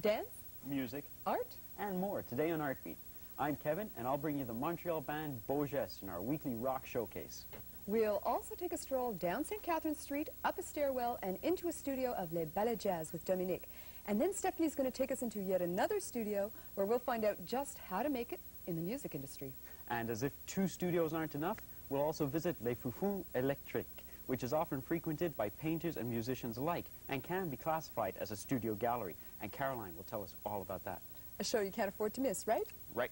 dance, music, art, and more today on Artbeat. I'm Kevin, and I'll bring you the Montreal band Beau Geste in our weekly rock showcase. We'll also take a stroll down St. Catherine Street, up a stairwell, and into a studio of Les Ballets Jazz with Dominique. And then Stephanie's going to take us into yet another studio where we'll find out just how to make it in the music industry. And as if 2 studios aren't enough, we'll also visit Les Foufounnes Electriques, which is often frequented by painters and musicians alike and can be classified as a studio gallery. And Caroline will tell us all about that. A show you can't afford to miss, right? Right.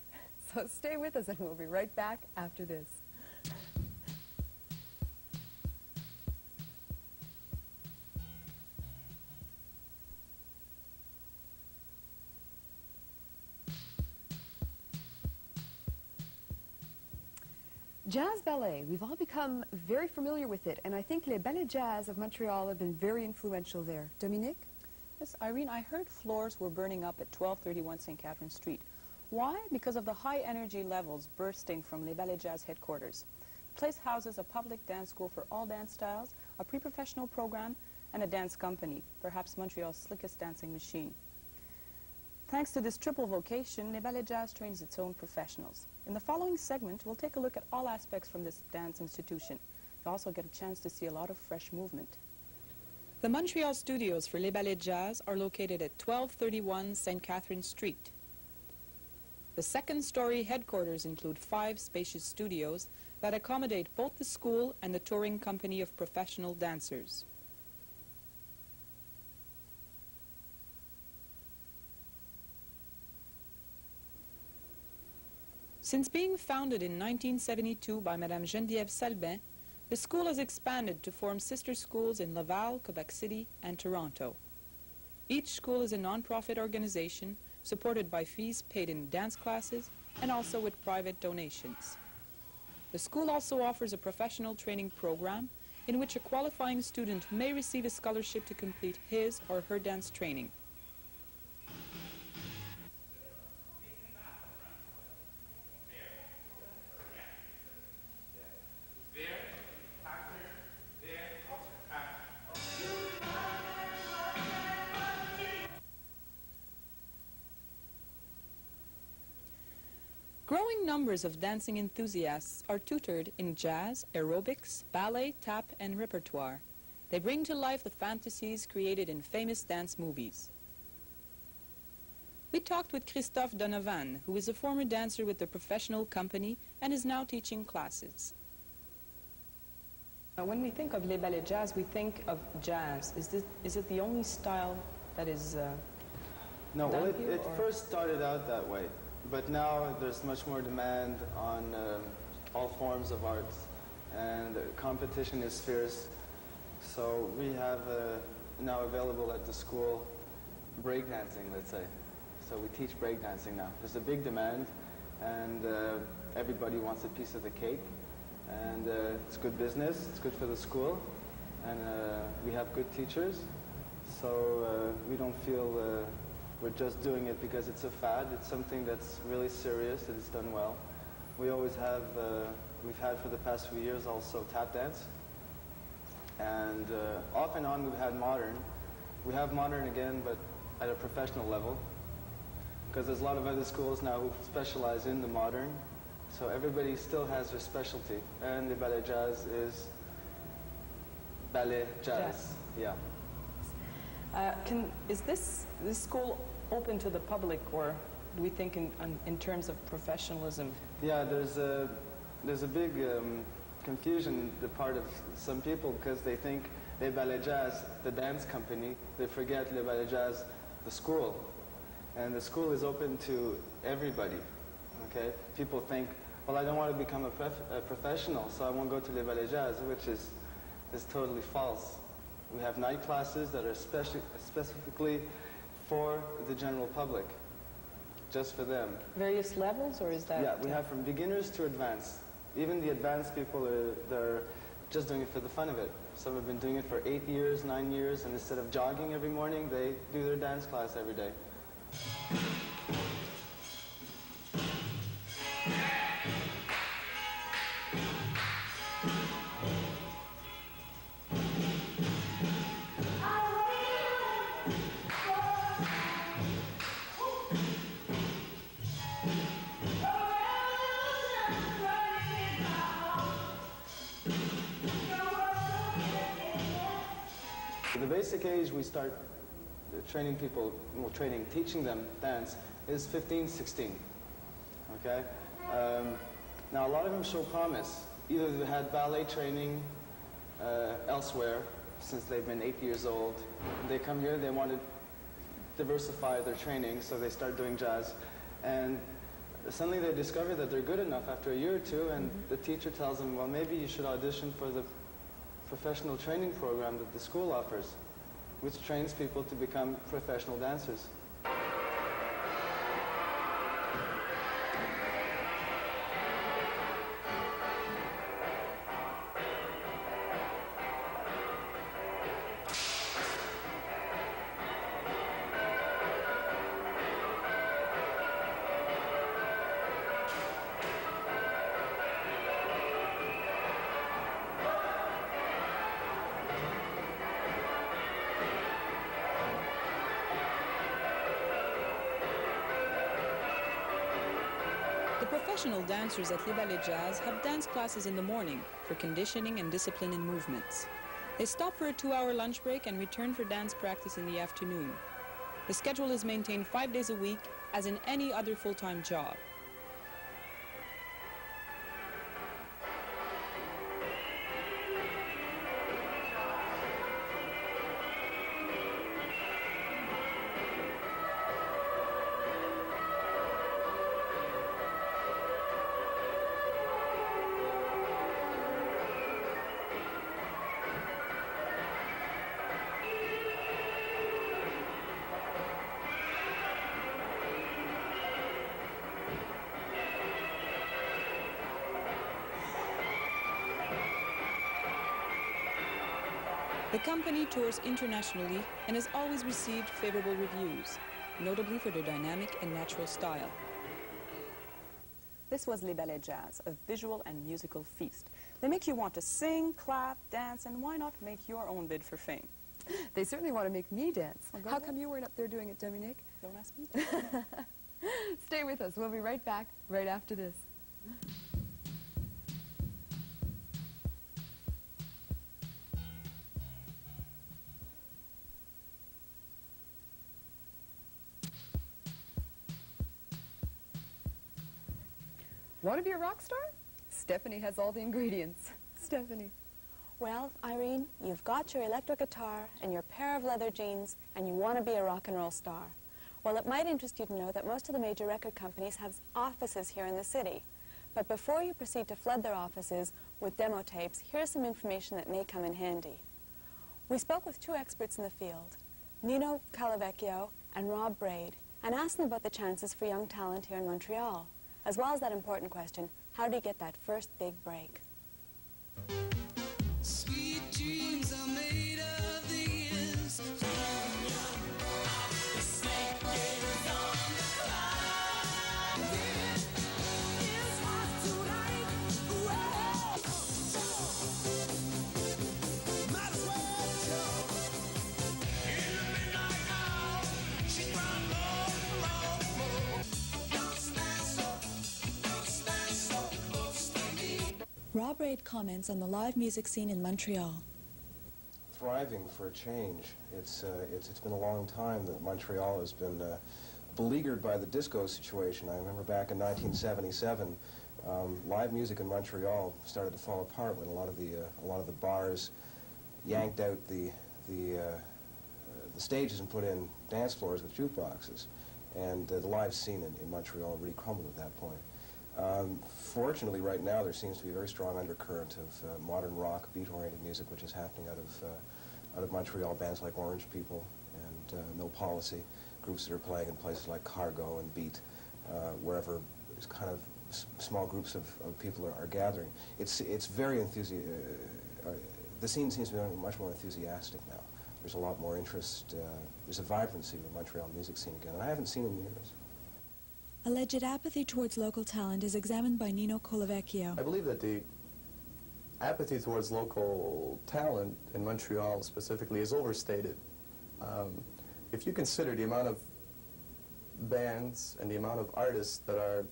So stay with us and we'll be right back after this. Jazz ballet, we've all become very familiar with it, and I think Les Ballets Jazz of Montreal have been very influential there. Dominique? Yes, Irene, I heard floors were burning up at 1231 St. Catherine Street. Why? Because of the high energy levels bursting from Les Ballets Jazz headquarters. The place houses a public dance school for all dance styles, a pre-professional program, and a dance company, perhaps Montreal's slickest dancing machine. Thanks to this triple vocation, Les Ballets Jazz trains its own professionals. In the following segment, we'll take a look at all aspects from this dance institution. You'll also get a chance to see a lot of fresh movement. The Montreal studios for Les Ballets Jazz are located at 1231 St. Catherine Street. The second-story headquarters include 5 spacious studios that accommodate both the school and the touring company of professional dancers. Since being founded in 1972 by Madame Geneviève Salbin, the school has expanded to form sister schools in Laval, Quebec City, and Toronto. Each school is a non-profit organization supported by fees paid in dance classes and also with private donations. The school also offers a professional training program in which a qualifying student may receive a scholarship to complete his or her dance training. Growing numbers of dancing enthusiasts are tutored in jazz, aerobics, ballet, tap, and repertoire. They bring to life the fantasies created in famous dance movies. We talked with Christophe Donovan, who is a former dancer with the professional company and is now teaching classes. When we think of Les Ballets Jazz, we think of jazz. Is it the only style that is No, well, done here, it first started out that way. But now there's much more demand on all forms of arts, and competition is fierce. So we have now available at the school breakdancing, let's say. So we teach breakdancing now. There's a big demand, and everybody wants a piece of the cake. And it's good business, it's good for the school, and we have good teachers. So we don't feel we're just doing it because it's a fad. It's something that's really serious, and it's done well. We always have, we've had for the past few years also tap dance. And off and on we've had modern. We have modern again, but at a professional level. Because there's a lot of other schools now who specialize in the modern. So everybody still has their specialty. And the Ballet Jazz is Ballet Jazz. Yeah. Is this school open to the public, or do we think in terms of professionalism? Yeah, there's a big confusion on the part of some people because they think Les Ballets Jazz, the dance company, they forget Les Ballets Jazz, the school. And the school is open to everybody, okay? People think, well, I don't want to become a professional, so I won't go to Les Ballets Jazz, which is totally false. We have night classes that are specifically for the general public, just for them. Various levels, or is that? Yeah, we have from beginners to advanced. Even the advanced people, they're just doing it for the fun of it. Some have been doing it for 8 years, 9 years, and instead of jogging every morning, they do their dance class every day. basic age we start training people, well, teaching them dance is 15, 16. Okay? Now, a lot of them show promise. Either they had ballet training elsewhere since they've been 8 years old. They come here, they want to diversify their training, so they start doing jazz. And suddenly they discover that they're good enough after a year or two, and the teacher tells them, well, maybe you should audition for the professional training program that the school offers, which trains people to become professional dancers. Professional dancers at Les Ballets Jazz have dance classes in the morning for conditioning and discipline in movements. They stop for a 2-hour lunch break and return for dance practice in the afternoon. The schedule is maintained 5 days a week, as in any other full-time job. The company tours internationally and has always received favorable reviews, notably for their dynamic and natural style. This was Les Ballets Jazz, a visual and musical feast. They make you want to sing, clap, dance, and why not make your own bid for fame? They certainly want to make me dance. Well, How come you weren't up there doing it, Dominique? Don't ask me. Stay with us. We'll be right back right after this. Want to be a rock star? Stephanie has all the ingredients. Stephanie. Well, Irene, you've got your electric guitar and your pair of leather jeans, and you want to be a rock and roll star. Well, it might interest you to know that most of the major record companies have offices here in the city. But before you proceed to flood their offices with demo tapes, here's some information that may come in handy. We spoke with 2 experts in the field, Nino Colavecchio and Rob Braid, and asked them about the chances for young talent here in Montreal, as well as that important question, how do you get that first big break? Sweet dreams are made of these. The snake is on the climb. It's hot tonight. Whoa. Might as well jump. In the midnight hour, she's crying low. Don't stand so close to me. Rob Braid comments on the live music scene in Montreal. Thriving for a change. It's been a long time that Montreal has been beleaguered by the disco situation. I remember back in 1977, live music in Montreal started to fall apart when a lot of the bars yanked out the stages and put in dance floors with jukeboxes, and the live scene in Montreal really crumbled at that point. Fortunately, right now, there seems to be a very strong undercurrent of modern rock, beat-oriented music, which is happening out of Montreal. Bands like Orange People and No Policy, groups that are playing in places like Cargo and Beat, wherever there's kind of small groups of people are gathering. It's very the scene seems to be much more enthusiastic now. There's a lot more interest. There's a vibrancy of the Montreal music scene again, and I haven't seen it in years. Alleged apathy towards local talent is examined by Nino Colavecchio. I believe that the apathy towards local talent in Montreal specifically is overstated. If you consider the amount of bands and the amount of artists that are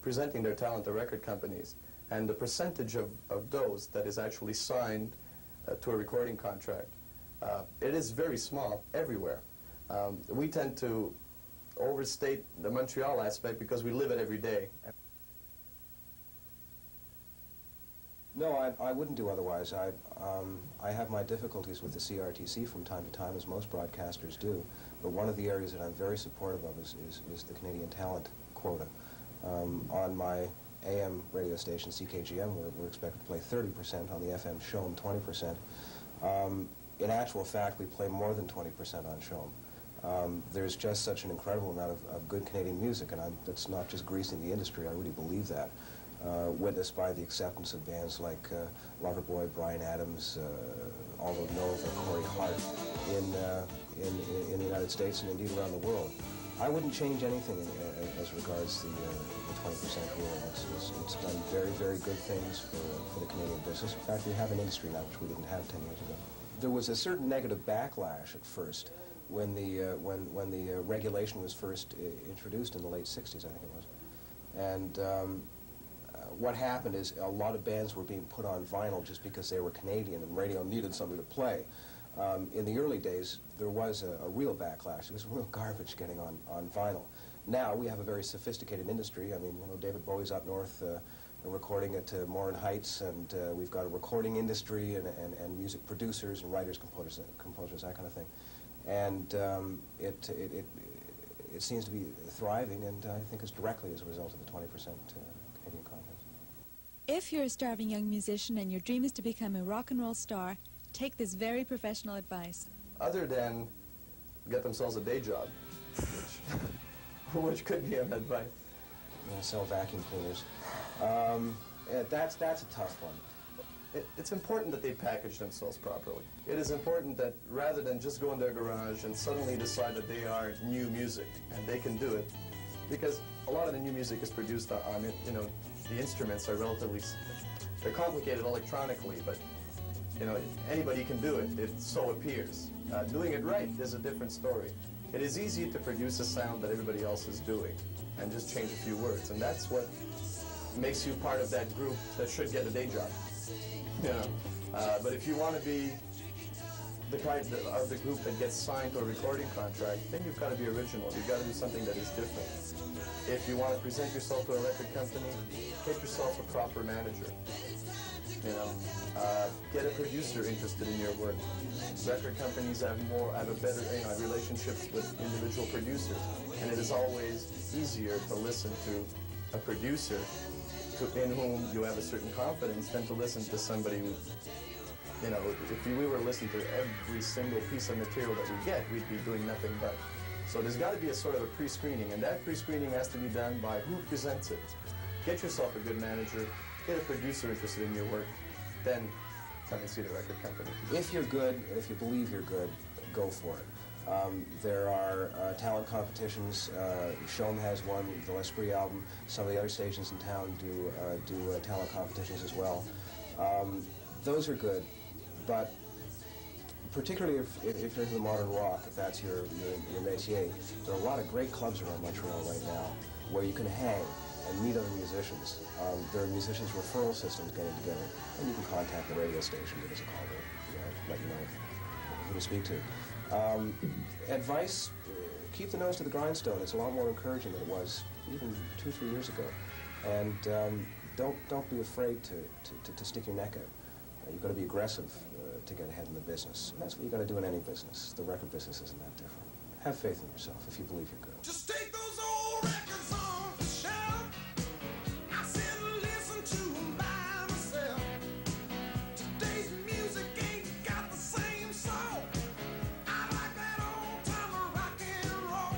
presenting their talent to record companies and the percentage of those that is actually signed to a recording contract, It is very small everywhere. We tend to overstate the Montreal aspect because we live it every day. No, I wouldn't do otherwise. I have my difficulties with the CRTC from time to time, as most broadcasters do. But one of the areas that I'm very supportive of is the Canadian talent quota. On my AM radio station, CKGM, we're expected to play 30%. On the FM Shom, 20%. In actual fact, we play more than 20% on Shom. There's just such an incredible amount of good Canadian music, and that's not just greasing the industry. I really believe that. Witnessed by the acceptance of bands like Loverboy, Bryan Adams, Aldo Nova, Corey Hart in the United States and indeed around the world. I wouldn't change anything as regards the 20% rule. It's done very, very good things for the Canadian business. In fact, we have an industry now which we didn't have 10 years ago. There was a certain negative backlash at first when the regulation was first introduced in the late 60s, I think it was. And what happened is a lot of bands were being put on vinyl just because they were Canadian and radio needed something to play. In the early days, there was a real backlash. It was real garbage getting on vinyl. Now we have a very sophisticated industry. I mean, you know, David Bowie's up north recording at Morin Heights, and we've got a recording industry and music producers and writers, composers, that kind of thing. And it seems to be thriving, and I think it's directly as a result of the 20% Canadian content. If you're a starving young musician and your dream is to become a rock and roll star, take this very professional advice. Other than get themselves a day job, which could be an advice. Sell vacuum cleaners. That's a tough one. It's important that they package themselves properly. It is important that rather than just go in their garage and suddenly decide that they are new music and they can do it, because a lot of the new music is produced on you know, the instruments are relatively, they're complicated electronically, but you know, anybody can do it. It so appears. Doing it right is a different story. It is easy to produce a sound that everybody else is doing and just change a few words, and that's what makes you part of that group that should get a day job. You know, but if you want to be the kind of the group that gets signed to a recording contract, then you've got to be original. You've got to do something that is different. If you want to present yourself to a record company, get yourself a proper manager. You know, get a producer interested in your work. Record companies have a better, you know, relationships with individual producers, and it is always easier to listen to a producer in whom you have a certain confidence than to listen to somebody who, you know, if we were to listen to every single piece of material that we get, we'd be doing nothing but. So there's got to be a sort of a pre-screening, and that pre-screening has to be done by who presents it. Get yourself a good manager, get a producer interested in your work, then come and see the record company. If you're good, if you believe you're good, go for it. There are talent competitions. Shom has one, the L'Esprit album. Some of the other stations in town do talent competitions as well. Those are good, but particularly if you're into the modern rock, if that's your métier, there are a lot of great clubs around Montreal right now where you can hang and meet other musicians. There are musicians' referral systems getting together, and you can contact the radio station, give us a call to let you know who to speak to. Advice, keep the nose to the grindstone. It's a lot more encouraging than it was even 2-3 years ago. And don't be afraid to stick your neck out. You've got to be aggressive to get ahead in the business. And that's what you've got to do in any business. The record business isn't that different. Have faith in yourself if you believe you're good. Just take those old records off the shelf. I sit and listen to them by myself. Today's music ain't got the same soul. I like that old time rock and roll.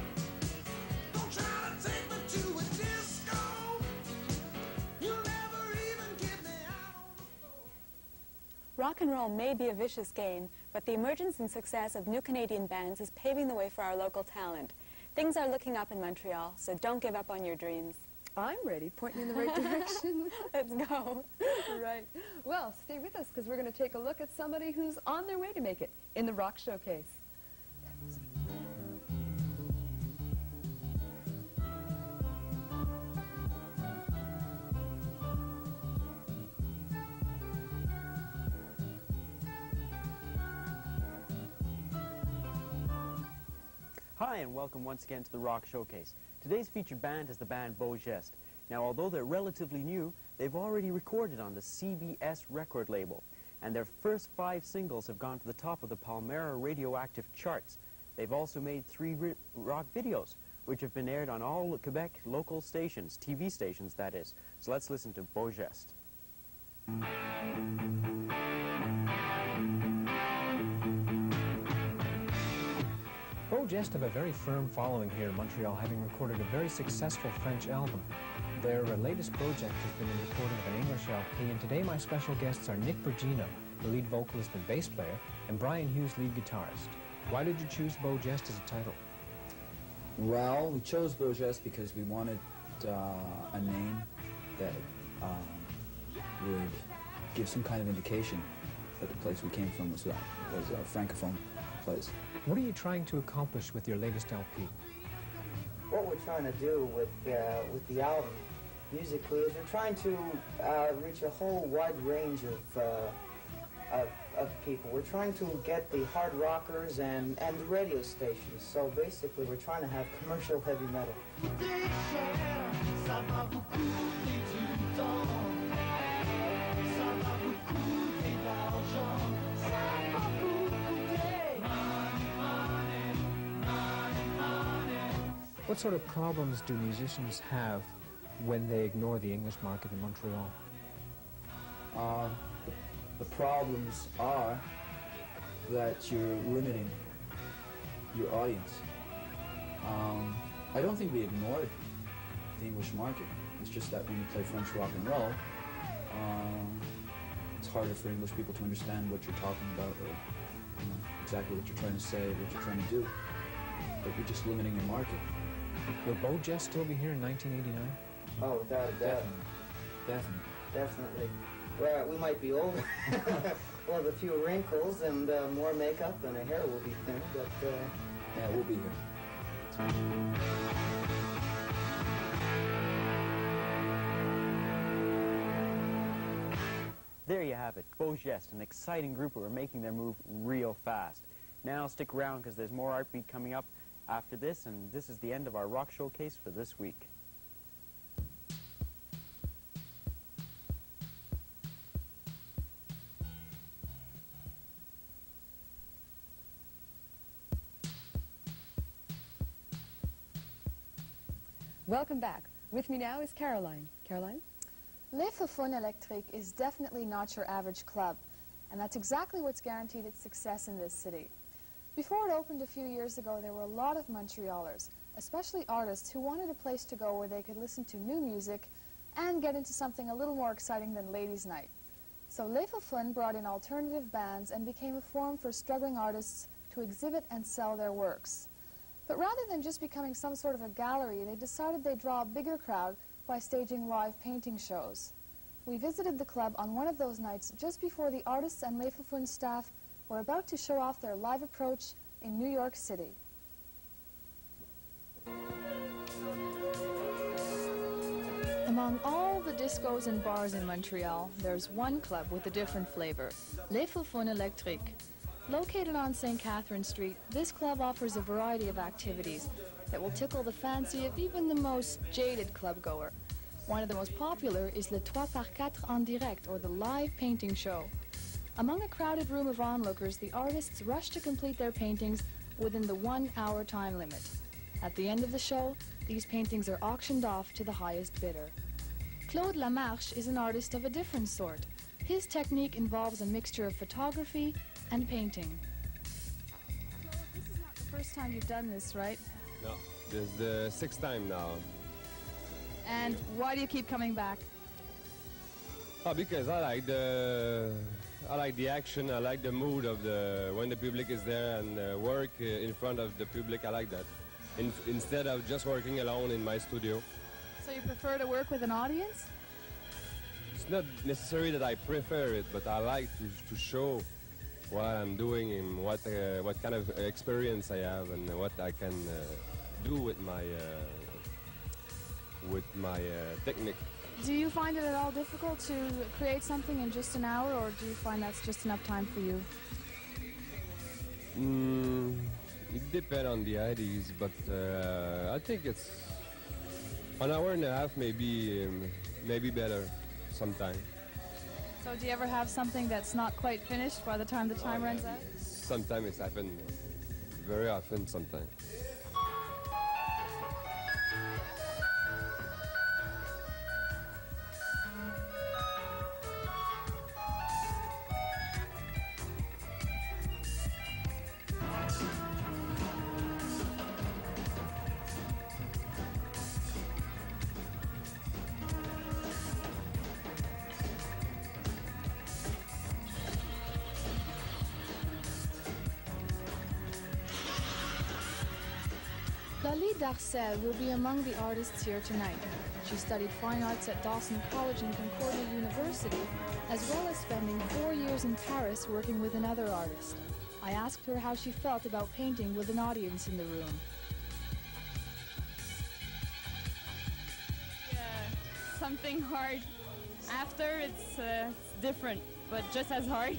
Don't try to take me to a disco. You'll never even get me out on the floor. Rock and roll may be a vicious game, but the emergence and success of new Canadian bands is paving the way for our local talent. Things are looking up in Montreal, so don't give up on your dreams. I'm ready. Point me in the right direction. Let's go. Right. Well, stay with us because we're going to take a look at somebody who's on their way to make it in the Rock Showcase. Hi, and welcome once again to the Rock Showcase. Today's featured band is the band Beau Geste. Now, although they're relatively new, they've already recorded on the CBS record label, and their first 5 singles have gone to the top of the Palmera radioactive charts. They've also made 3 rock videos, which have been aired on all Quebec local stations, TV stations that is. So let's listen to Beau Geste. Beau Geste have a very firm following here in Montreal, having recorded a very successful French album. Their latest project has been a recording of an English LP, and today my special guests are Nick Bergino, the lead vocalist and bass player, and Brian Hughes, lead guitarist. Why did you choose Beau Geste as a title? Well, we chose Beau Geste because we wanted a name that would give some kind of indication that the place we came from was a francophone place. What are you trying to accomplish with your latest LP? What we're trying to do with the album, musically, is we're trying to reach a whole wide range of people. We're trying to get the hard rockers and the radio stations. So basically, we're trying to have commercial heavy metal. What sort of problems do musicians have when they ignore the English market in Montreal? The problems are that you're limiting your audience. I don't think we ignored the English market. It's just that when you play French rock and roll, it's harder for English people to understand what you're talking about or exactly what you're trying to say, what you're trying to do. But you're just limiting your market. Will Beau Geste still be here in 1989? Oh, without a doubt. Definitely. Well, we might be older. We'll have a few wrinkles and more makeup, and our hair will be thinner, but... yeah, we'll be here. There you have it, Beau Geste, an exciting group who are making their move real fast. Now stick around because there's more Artbeat coming up after this, and this is the end of our Rock Showcase for this week. Welcome back. With me now is Caroline. Caroline? Les Foufounnes Electriques is definitely not your average club, and that's exactly what's guaranteed its success in this city. Before it opened a few years ago, there were a lot of Montrealers, especially artists who wanted a place to go where they could listen to new music and get into something a little more exciting than ladies' night. So Les Foufounnes brought in alternative bands and became a forum for struggling artists to exhibit and sell their works. But rather than just becoming some sort of a gallery, they decided they'd draw a bigger crowd by staging live painting shows. We visited the club on one of those nights just before the artists and Les Foufounnes staff were about to show off their live approach in New York City. Among all the discos and bars in Montreal, there's one club with a different flavor, Les Foufounnes Electriques. Located on St. Catherine Street, this club offers a variety of activities that will tickle the fancy of even the most jaded clubgoer. One of the most popular is Le 3x4 en direct, or the live painting show. Among a crowded room of onlookers, the artists rush to complete their paintings within the 1-hour time limit. At the end of the show, these paintings are auctioned off to the highest bidder. Claude Lamarche is an artist of a different sort. His technique involves a mixture of photography and painting. Claude, this is not the first time you've done this, right? No, this is the 6th time now. And why do you keep coming back? Oh, because I like the action, I like the mood of when the public is there and work in front of the public. I like that. Instead of just working alone in my studio. So you prefer to work with an audience? It's not necessary that I prefer it, but I like to show what I'm doing and what kind of experience I have and what I can do with my technique. Do you find it at all difficult to create something in just an hour, or do you find that's just enough time for you? It depends on the IDs, but I think it's an hour and a half, maybe better sometime. So do you ever have something that's not quite finished by the time the time runs out? Sometimes it's happened, very often sometimes. Darcel will be among the artists here tonight. She studied fine arts at Dawson College and Concordia University, as well as spending 4 years in Paris working with another artist. I asked her how she felt about painting with an audience in the room. Something hard. After, it's different, but just as hard.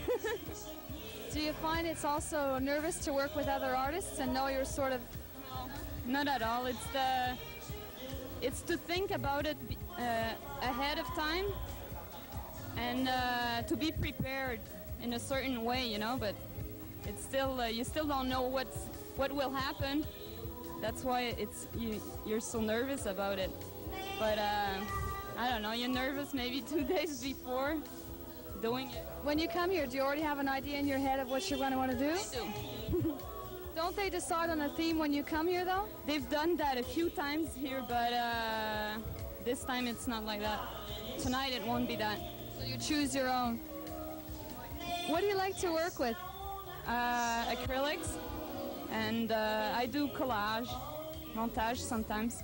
Do you find it's also nervous to work with other artists and know you're sort of... Not at all. It's to think about it ahead of time and to be prepared in a certain way, you know. But it's still you still don't know what will happen. That's why you're so nervous about it. But I don't know. You're nervous maybe 2 days before doing it. When you come here, do you already have an idea in your head of what you're going to want to do? I do. Don't they decide on a theme when you come here, though? They've done that a few times here, but this time it's not like that. Tonight it won't be that. So you choose your own. What do you like to work with? Acrylics, and I do collage, montage sometimes.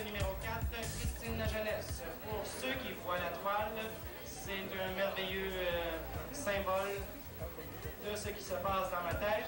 Numéro 4, Christine la Jeunesse. Pour ceux qui voient la toile, c'est un merveilleux symbole de ce qui se passe dans ma tête.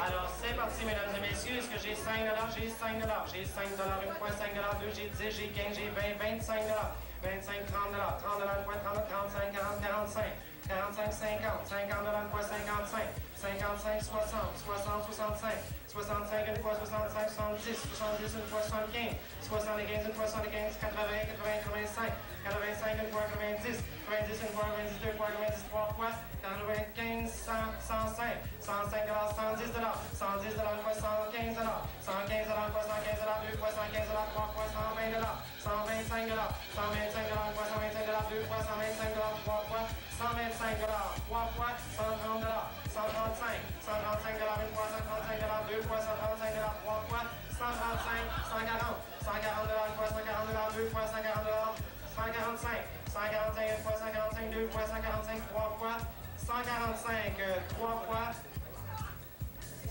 Alors c'est parti, mesdames et messieurs. Est-ce que j'ai 5 $? J'ai 5 $. J'ai 5 $, une fois 5 $, 2, j'ai 10, j'ai 15, j'ai 20, 25 $. 25, 30 $, 30 $, une fois 30, 35, 40, 45, 45, 50, 50 $, une fois 55, 55, 60, 60, 65, 65 une fois 65, 70, 70 une fois 75, 75 une fois 75, 80, 80, 85, 85 une fois 90, 90 une fois 92, 2 fois 93 fois, 95, 100, 105, 105 $, 110 $, 110 $, une fois 115 $, 115 $, une fois 115 $, 2 fois 115 $, 3 fois 120 $, 125 $, 125 $, une fois 125 $, 2 fois 125 $, 3 fois 125 $, 3 fois 130 $, 135, 135 $, une fois 135 $, 2 fois 135 $, 3 fois 135, 140, 140 $, une fois 140 $, 2 fois 140 $, 145, 145 une fois 145, 2 fois 145, 3 fois 145, 3 fois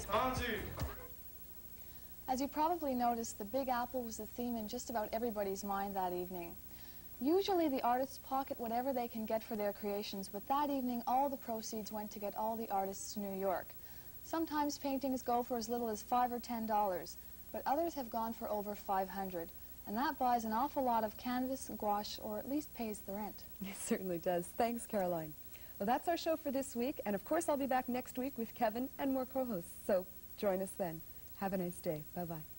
vendu. As you probably noticed, the Big Apple was the theme in just about everybody's mind that evening. Usually the artists pocket whatever they can get for their creations, but that evening all the proceeds went to get all the artists to New York. Sometimes paintings go for as little as $5 or $10, but others have gone for over $500, and that buys an awful lot of canvas, gouache, or at least pays the rent. It certainly does. Thanks, Caroline. Well, that's our show for this week, and of course I'll be back next week with Kevin and more co-hosts, so join us then. Have a nice day. Bye-bye.